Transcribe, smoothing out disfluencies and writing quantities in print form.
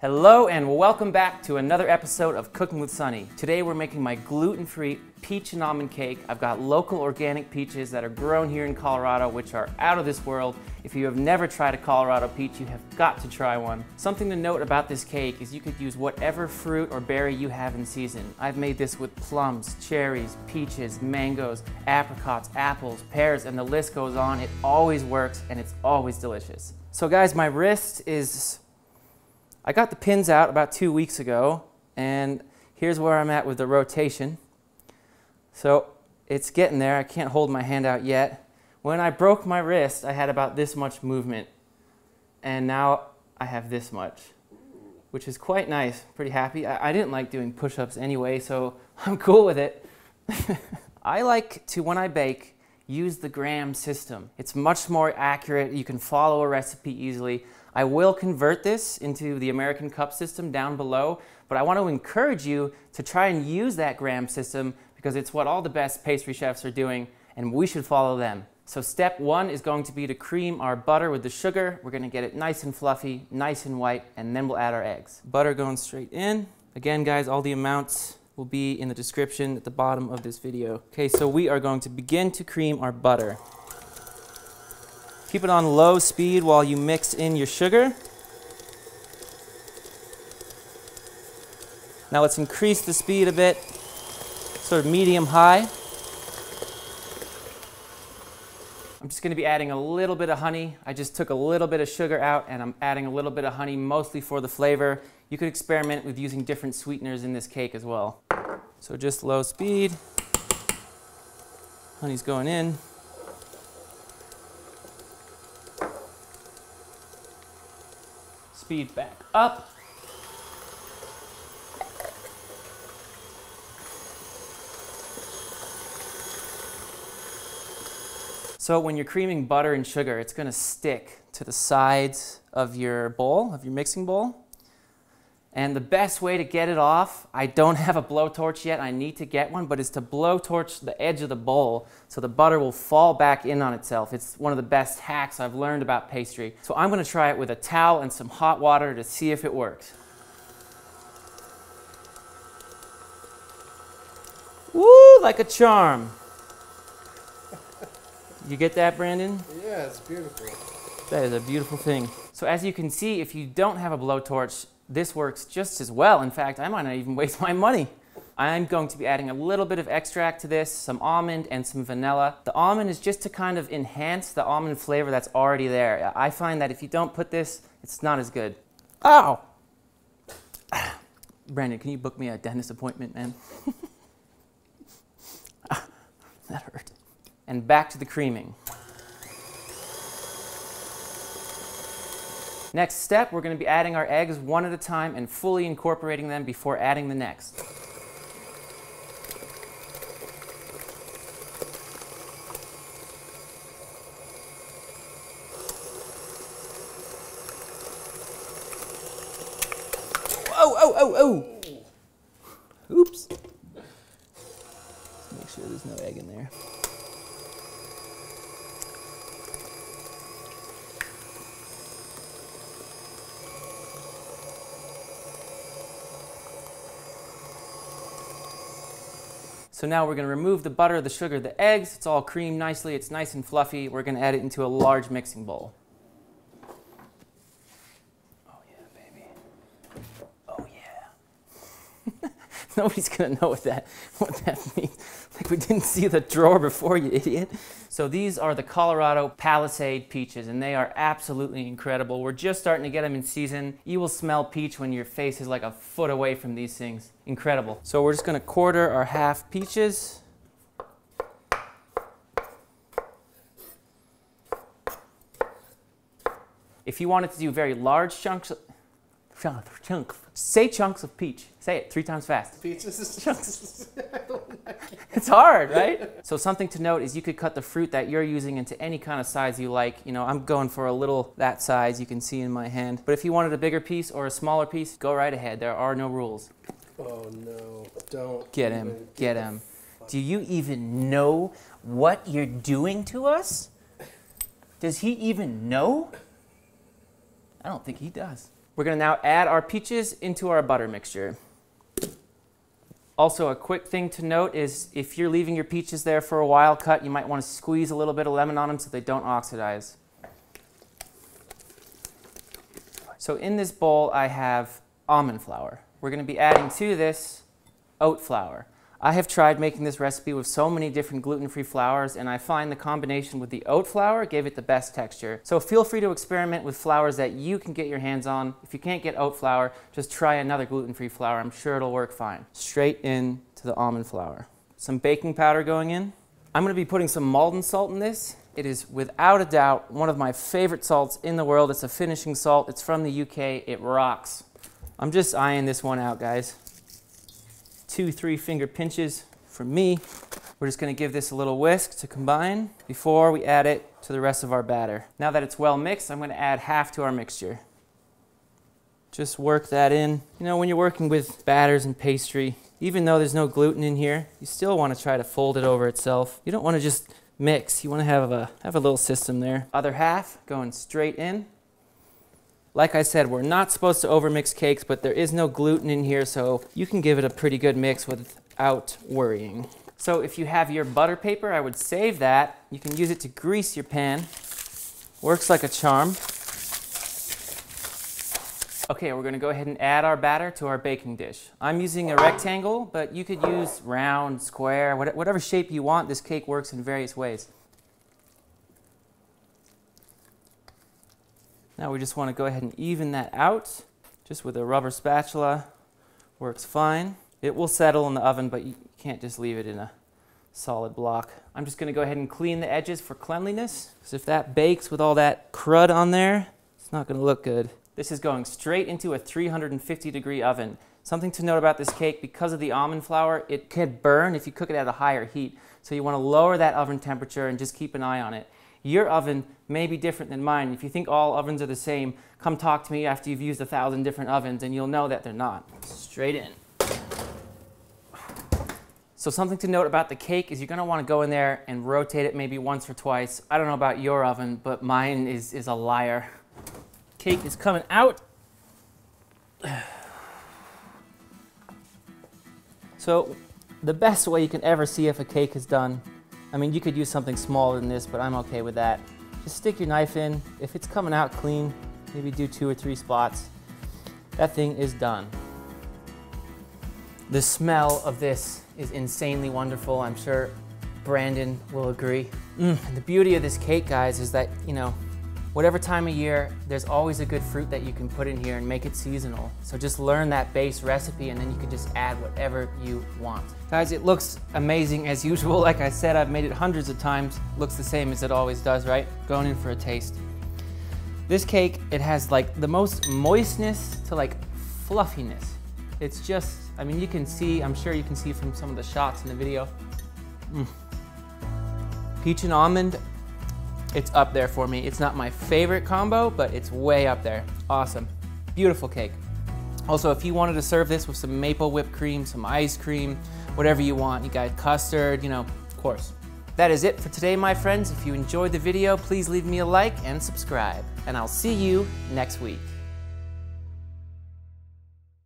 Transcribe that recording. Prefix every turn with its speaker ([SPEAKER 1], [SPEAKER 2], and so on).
[SPEAKER 1] Hello and welcome back to another episode of Cooking with Sonny. Today we're making my gluten-free peach and almond cake. I've got local organic peaches that are grown here in Colorado, which are out of this world. If you have never tried a Colorado peach, you have got to try one. Something to note about this cake is you could use whatever fruit or berry you have in season. I've made this with plums, cherries, peaches, mangoes, apricots, apples, pears, and the list goes on. It always works and it's always delicious. So guys, my wrist is... I got the pins out about 2 weeks ago, and here's where I'm at with the rotation. So it's getting there. I can't hold my hand out yet. When I broke my wrist, I had about this much movement, and now I have this much, which is quite nice. Pretty happy. I didn't like doing push-ups anyway, so I'm cool with it. I like to, when I bake, use the gram system. It's much more accurate. You can follow a recipe easily. I will convert this into the American cup system down below, but I want to encourage you to try and use that gram system because it's what all the best pastry chefs are doing, and we should follow them. So step one is going to be to cream our butter with the sugar. We're going to get it nice and fluffy, nice and white, and then we'll add our eggs. Butter going straight in. Again, guys, all the amounts will be in the description at the bottom of this video. Okay, so we are going to begin to cream our butter. Keep it on low speed while you mix in your sugar. Now let's increase the speed a bit, sort of medium-high. I'm just going to be adding a little bit of honey. I just took a little bit of sugar out and I'm adding a little bit of honey mostly for the flavor. You could experiment with using different sweeteners in this cake as well. So just low speed. Honey's going in. Speed back up. So when you're creaming butter and sugar, it's going to stick to the sides of your bowl, of your mixing bowl. And the best way to get it off, I don't have a blowtorch yet, I need to get one, but is to blowtorch the edge of the bowl so the butter will fall back in on itself. It's one of the best hacks I've learned about pastry. So I'm going to try it with a towel and some hot water to see if it works. Woo, like a charm. You get that, Brandon?
[SPEAKER 2] Yeah, it's beautiful.
[SPEAKER 1] That is a beautiful thing. So as you can see, if you don't have a blowtorch, this works just as well. In fact, I might not even waste my money. I'm going to be adding a little bit of extract to this, some almond and some vanilla. The almond is just to kind of enhance the almond flavor that's already there. I find that if you don't put this, it's not as good. Ow! Brandon, can you book me a dentist appointment, man? That hurt. And back to the creaming. Next step, we're going to be adding our eggs one at a time and fully incorporating them before adding the next. Oh, oh, oh, oh! Oops. Let's make sure there's no egg in there. So now we're going to remove the butter, the sugar, the eggs. It's all creamed nicely. It's nice and fluffy. We're going to add it into a large mixing bowl. Oh yeah, baby. Oh yeah. Nobody's going to know what that means. Like we didn't see the drawer before, you idiot. So these are the Colorado Palisade peaches, and they are absolutely incredible. We're just starting to get them in season. You will smell peach when your face is like a foot away from these things. Incredible. So we're just going to quarter our half peaches. If you wanted to do very large chunks, say chunks of peach. Say it 3 times fast.
[SPEAKER 2] Peaches.
[SPEAKER 1] Chunks. It's hard, right? So something to note is you could cut the fruit that you're using into any kind of size you like. You know, I'm going for a little that size you can see in my hand. But if you wanted a bigger piece or a smaller piece, go right ahead. There are no rules.
[SPEAKER 2] Oh no, don't.
[SPEAKER 1] Get him, get him. Do you even know what you're doing to us? Does he even know? I don't think he does. We're gonna now add our peaches into our butter mixture. Also, a quick thing to note is if you're leaving your peaches there for a while cut, you might want to squeeze a little bit of lemon on them so they don't oxidize. So in this bowl, I have almond flour. We're going to be adding to this oat flour. I have tried making this recipe with so many different gluten-free flours, and I find the combination with the oat flour gave it the best texture. So feel free to experiment with flours that you can get your hands on. If you can't get oat flour, just try another gluten-free flour. I'm sure it'll work fine. Straight in to the almond flour. Some baking powder going in. I'm going to be putting some Maldon salt in this. It is without a doubt one of my favorite salts in the world. It's a finishing salt. It's from the UK. It rocks. I'm just eyeing this one out, guys. 2-3 finger pinches from me. We're just going to give this a little whisk to combine before we add it to the rest of our batter. Now that it's well mixed, I'm going to add half to our mixture. Just work that in. You know, when you're working with batters and pastry, even though there's no gluten in here, you still want to try to fold it over itself. You don't want to just mix. You want to have a little system there. Other half going straight in. Like I said, we're not supposed to overmix cakes, but there is no gluten in here, so you can give it a pretty good mix without worrying. So if you have your butter paper, I would save that. You can use it to grease your pan. Works like a charm. Okay, we're gonna go ahead and add our batter to our baking dish. I'm using a rectangle, but you could use round, square, whatever shape you want. This cake works in various ways. Now we just want to go ahead and even that out, just with a rubber spatula. Works fine. It will settle in the oven, but you can't just leave it in a solid block. I'm just going to go ahead and clean the edges for cleanliness, because if that bakes with all that crud on there, it's not going to look good. This is going straight into a 350-degree oven. Something to note about this cake, because of the almond flour, it can burn if you cook it at a higher heat. So you want to lower that oven temperature and just keep an eye on it. Your oven may be different than mine. If you think all ovens are the same, come talk to me after you've used 1,000 different ovens and you'll know that they're not. Straight in. So something to note about the cake is you're going to want to go in there and rotate it maybe once or twice. I don't know about your oven, but mine is a liar. Cake is coming out. So the best way you can ever see if a cake is done, I mean, you could use something smaller than this, but I'm okay with that. Just stick your knife in. If it's coming out clean, maybe do 2 or 3 spots. That thing is done. The smell of this is insanely wonderful. I'm sure Brandon will agree. And the beauty of this cake, guys, is that, you know, whatever time of year, there's always a good fruit that you can put in here and make it seasonal. So just learn that base recipe and then you can just add whatever you want. Guys, it looks amazing as usual. Like I said, I've made it hundreds of times. Looks the same as it always does, right? Going in for a taste. This cake, it has like the most moistness to like fluffiness. It's just, I mean, you can see, I'm sure you can see from some of the shots in the video. Peach and almond, it's up there for me. It's not my favorite combo, but it's way up there. Awesome. Beautiful cake. Also, if you wanted to serve this with some maple whipped cream, some ice cream, whatever you want, you got custard, you know, of course. That is it for today, my friends. If you enjoyed the video, please leave me a like and subscribe. And I'll see you next week.